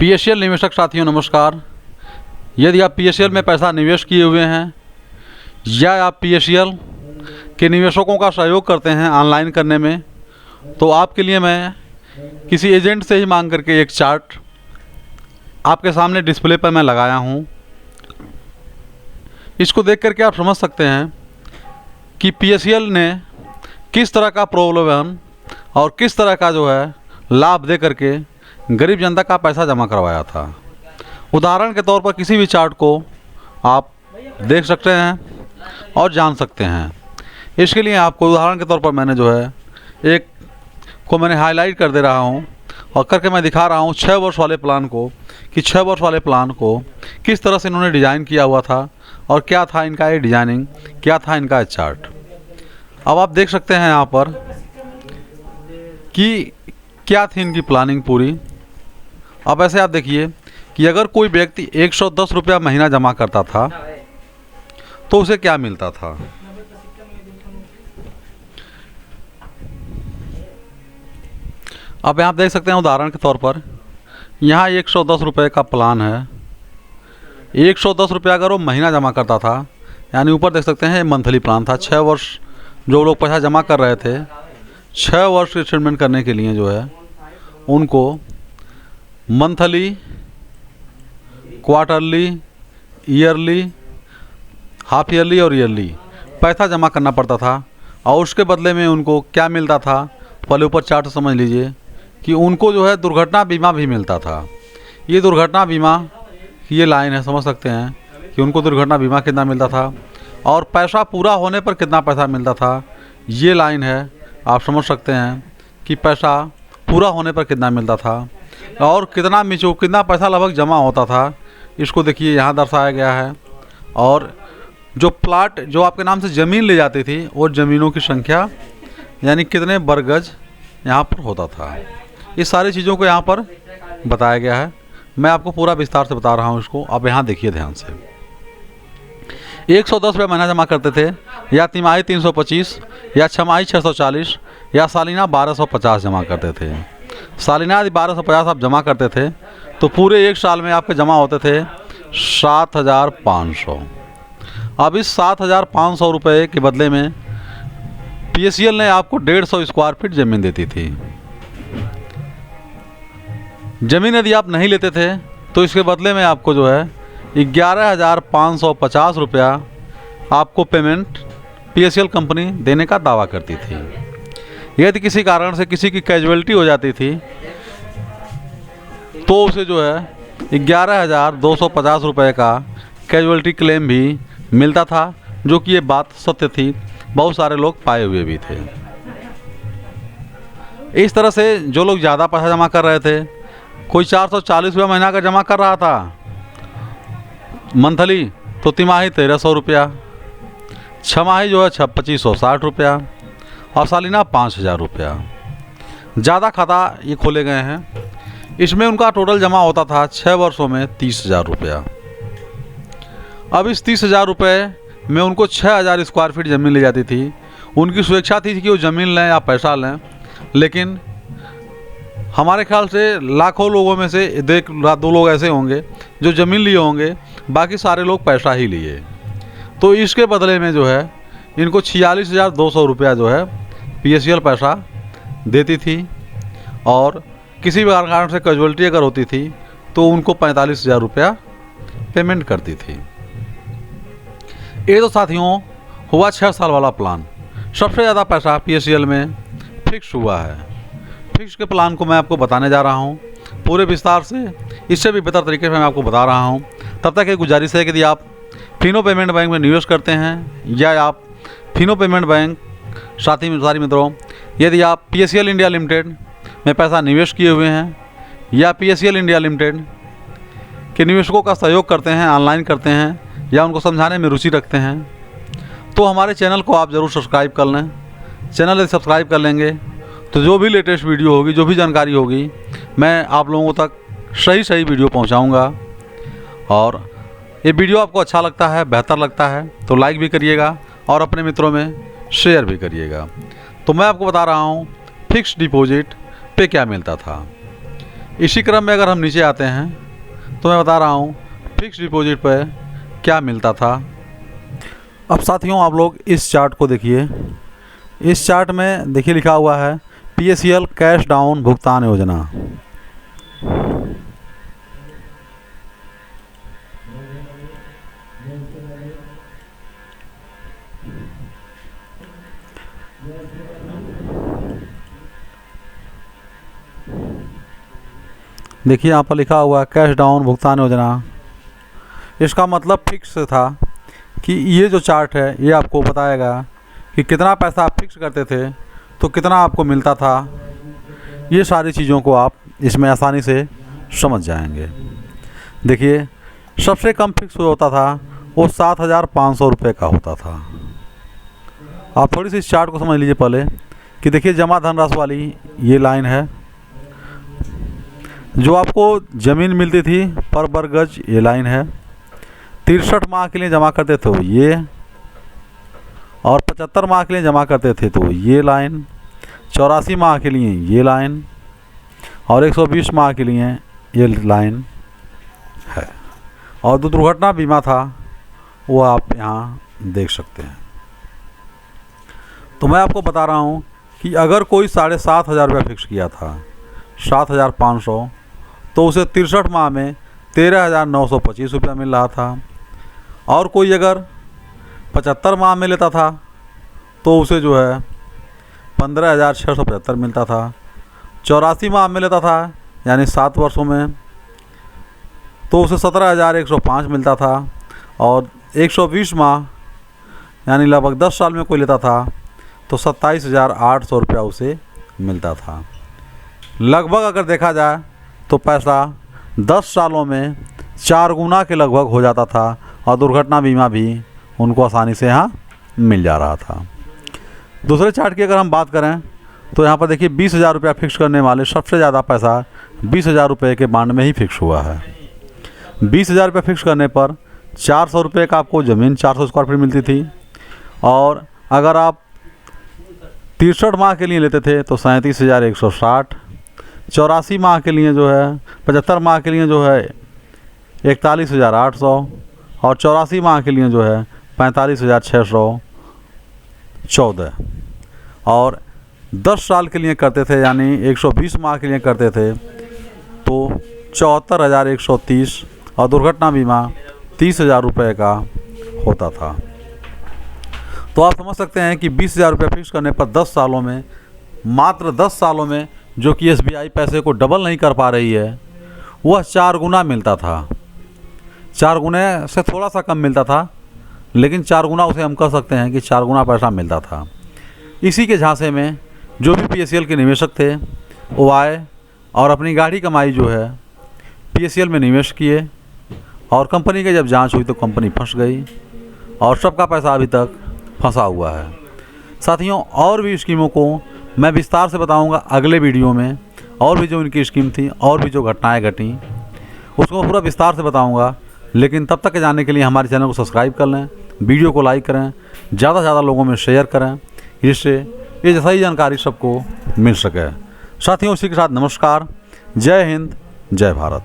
PSL निवेशक साथियों नमस्कार। यदि आप पीएसएल में पैसा निवेश किए हुए हैं या आप पीएसएल के निवेशकों का सहयोग करते हैं ऑनलाइन करने में, तो आपके लिए मैं किसी एजेंट से ही मांग करके एक चार्ट आपके सामने डिस्प्ले पर मैं लगाया हूं। इसको देख करके आप समझ सकते हैं कि पीएसएल ने किस तरह का प्रलोभन और किस तरह का जो है लाभ दे करके गरीब जनता का पैसा जमा करवाया था। उदाहरण के तौर पर किसी भी चार्ट को आप देख सकते हैं और जान सकते हैं। इसके लिए आपको उदाहरण के तौर पर मैंने जो है एक को मैंने हाईलाइट कर दे रहा हूं और करके मैं दिखा रहा हूं 6 वर्ष वाले प्लान को, कि 6 वर्ष वाले प्लान को किस तरह से इन्होंने डिज़ाइन किया हुआ था और क्या था इनका ये डिज़ाइनिंग, क्या था इनका ये चार्ट। अब आप देख सकते हैं यहाँ पर कि क्या थी इनकी प्लानिंग पूरी। अब ऐसे आप देखिए कि अगर कोई व्यक्ति 110 रुपया महीना जमा करता था तो उसे क्या मिलता था। अब यहाँ देख सकते हैं उदाहरण के तौर पर यहाँ 110 रुपये का प्लान है। 110 रुपया अगर वो महीना जमा करता था, यानी ऊपर देख सकते हैं मंथली प्लान था। 6 वर्ष जो लोग पैसा जमा कर रहे थे, 6 वर्ष स्टेटमेंट करने के लिए जो है उनको monthly, quarterly, yearly, half yearly और ईयरली पैसा जमा करना पड़ता था। और उसके बदले में उनको क्या मिलता था, पहले ऊपर चार्ट समझ लीजिए कि उनको जो है दुर्घटना बीमा भी मिलता था। ये दुर्घटना बीमा की ये लाइन है, समझ सकते हैं कि उनको दुर्घटना बीमा कितना मिलता था और पैसा पूरा होने पर कितना पैसा मिलता था। ये लाइन है, आप समझ सकते हैं कि पैसा पूरा होने पर कितना मिलता था और कितना पैसा लगभग जमा होता था। इसको देखिए यहाँ दर्शाया गया है। और जो प्लाट जो आपके नाम से ज़मीन ले जाती थी, वो ज़मीनों की संख्या यानी कितने वर्ग गज यहाँ पर होता था। ये सारी चीज़ों को यहाँ पर बताया गया है। मैं आपको पूरा विस्तार से बता रहा हूँ इसको। अब यहाँ देखिए ध्यान से। 110 रुपये महीना जमा करते थे, या तिमाही 325, या छमाही 640, या सालिना 1250 जमा करते थे। सालिना यदि 1250 आप जमा करते थे तो पूरे एक साल में आपके जमा होते थे 7500। अब इस 7500 रुपये के बदले में पीएसएल ने आपको 150 स्क्वायर फीट ज़मीन देती थी। ज़मीन यदि आप नहीं लेते थे तो इसके बदले में आपको जो है 11,550 रुपया आपको पेमेंट पीएसएल कंपनी देने का दावा करती थी। यदि किसी कारण से किसी की कैजुअलिटी हो जाती थी तो उसे जो है 11,250 रुपये का कैजुअलिटी क्लेम भी मिलता था, जो कि ये बात सत्य थी। बहुत सारे लोग पाए हुए भी थे। इस तरह से जो लोग ज़्यादा पैसा जमा कर रहे थे, कोई 440 रुपये महीना का जमा कर रहा था मंथली, तो तिमाही 1300 रुपया, छमाही जो है 2560 रुपया और सालिना 5000 रुपया। ज़्यादा खाता ये खोले गए हैं। इसमें उनका टोटल जमा होता था 6 वर्षों में 30,000 रुपया। अब इस 30,000 रुपये में उनको 6,000 स्क्वायर फीट ज़मीन ली जाती थी। उनकी स्वेच्छा थी कि वो ज़मीन लें या पैसा लें, लेकिन हमारे ख्याल से लाखों लोगों में से 2 लोग ऐसे होंगे जो ज़मीन लिए होंगे, बाकी सारे लोग पैसा ही लिए। तो इसके बदले में जो है इनको 46,200 रुपया जो है पीएसएल पैसा देती थी। और किसी भी कारण से कैजुअलिटी अगर होती थी तो उनको 45,000 रुपया पेमेंट करती थी। ये तो साथियों हुआ 6 साल वाला प्लान। सबसे ज़्यादा पैसा पीएसएल में फिक्स हुआ है। फिक्स के प्लान को मैं आपको बताने जा रहा हूँ पूरे विस्तार से, इससे भी बेहतर तरीके से मैं आपको बता रहा हूँ। तब तक एक गुजारिश है कि यदि आप फिनो पेमेंट बैंक में निवेश करते हैं या आप फिनो पेमेंट बैंक सारी मित्रों, यदि आप पीएसएल इंडिया लिमिटेड में पैसा निवेश किए हुए हैं या पीएसएल इंडिया लिमिटेड के निवेशकों का सहयोग करते हैं, ऑनलाइन करते हैं या उनको समझाने में रुचि रखते हैं, तो हमारे चैनल को आप ज़रूर सब्सक्राइब कर लें। चैनल यदि सब्सक्राइब कर लेंगे तो जो भी लेटेस्ट वीडियो होगी, जो भी जानकारी होगी, मैं आप लोगों तक सही वीडियो पहुंचाऊंगा। और ये वीडियो आपको अच्छा लगता है, बेहतर लगता है तो लाइक भी करिएगा और अपने मित्रों में शेयर भी करिएगा। तो मैं आपको बता रहा हूँ फिक्स्ड डिपॉजिट पे क्या मिलता था। इसी क्रम में अगर हम नीचे आते हैं तो मैं बता रहा हूँ फिक्स डिपॉजिट पर क्या मिलता था। अब साथियों आप लोग इस चार्ट को देखिए। इस चार्ट में देखिए लिखा हुआ है PACL कैश डाउन भुगतान योजना। देखिए यहाँ पर लिखा हुआ है कैश डाउन भुगतान योजना। इसका मतलब फिक्स था कि ये जो चार्ट है ये आपको बताएगा कि कितना पैसा आप फिक्स करते थे तो कितना आपको मिलता था। ये सारी चीज़ों को आप इसमें आसानी से समझ जाएंगे। देखिए सबसे कम फिक्स होता था वो 7,500 रुपये का होता था। आप थोड़ी सी इस चार्ट को समझ लीजिए पहले कि देखिए जमा धनराशि वाली ये लाइन है। जो आपको ज़मीन मिलती थी पर वर्ग गज ये लाइन है। 63 माह के लिए जमा करते थे ये, और 75 माह के लिए जमा करते थे तो ये लाइन, 84 माह के लिए ये लाइन, और 120 माह के लिए ये लाइन है। और जो दुर्घटना बीमा था वो आप यहाँ देख सकते हैं। तो मैं आपको बता रहा हूँ कि अगर कोई 7,500 रुपया फिक्स किया था 7,500, तो उसे 63 माह में 13,925 रुपया मिल रहा था। और कोई अगर 75 माह में लेता था तो उसे जो है 15,675 मिलता था। 84 माह में लेता था यानी 7 वर्षों में तो उसे 17,105 मिलता था। और 120 माह यानी लगभग 10 साल में कोई लेता था तो 27,800 रुपया उसे मिलता था। लगभग अगर देखा जाए तो पैसा 10 सालों में 4 गुना के लगभग हो जाता था, और दुर्घटना बीमा भी उनको आसानी से यहाँ मिल जा रहा था। दूसरे चार्ट की अगर हम बात करें तो यहाँ पर देखिए 20,000 रुपया फिक्स करने वाले सबसे ज़्यादा पैसा 20,000 रुपये के बांड में ही फिक्स हुआ है। 20,000 रुपये फिक्स करने पर 400 रुपये का आपको ज़मीन 400 स्क्वायर फीट मिलती थी। और अगर आप 63 माह के लिए लेते थे तो 37,160, 84 माह के लिए जो है 75 माह के लिए जो है 41,800, और 84 माह के लिए जो है 45,614, और 10 साल के लिए करते थे यानी 120 माह के लिए करते थे तो 74,130, और दुर्घटना बीमा 30,000 रुपये का होता था। तो आप समझ सकते हैं कि 20,000 रुपये फिक्स करने पर 10 सालों में, मात्र 10 सालों में जो कि SBI पैसे को डबल नहीं कर पा रही है, वह 4 गुना मिलता था। 4 गुने से थोड़ा सा कम मिलता था, लेकिन 4 गुना उसे हम कह सकते हैं कि 4 गुना पैसा मिलता था। इसी के झांसे में जो भी PACL के निवेशक थे वो आए और अपनी गाढ़ी कमाई जो है PACL में निवेश किए, और कंपनी की जब जांच हुई तो कंपनी फंस गई, और सबका पैसा अभी तक फंसा हुआ है। साथियों और भी स्कीमों को मैं विस्तार से बताऊंगा अगले वीडियो में, और भी जो इनकी स्कीम थी और भी जो घटनाएं घटी उसको पूरा विस्तार से बताऊंगा। लेकिन तब तक जानने के लिए हमारे चैनल को सब्सक्राइब कर लें, वीडियो को लाइक करें, ज़्यादा से ज़्यादा लोगों में शेयर करें, जिससे ये सही जानकारी सबको मिल सके। साथियों इसी के साथ नमस्कार, जय हिंद, जय भारत।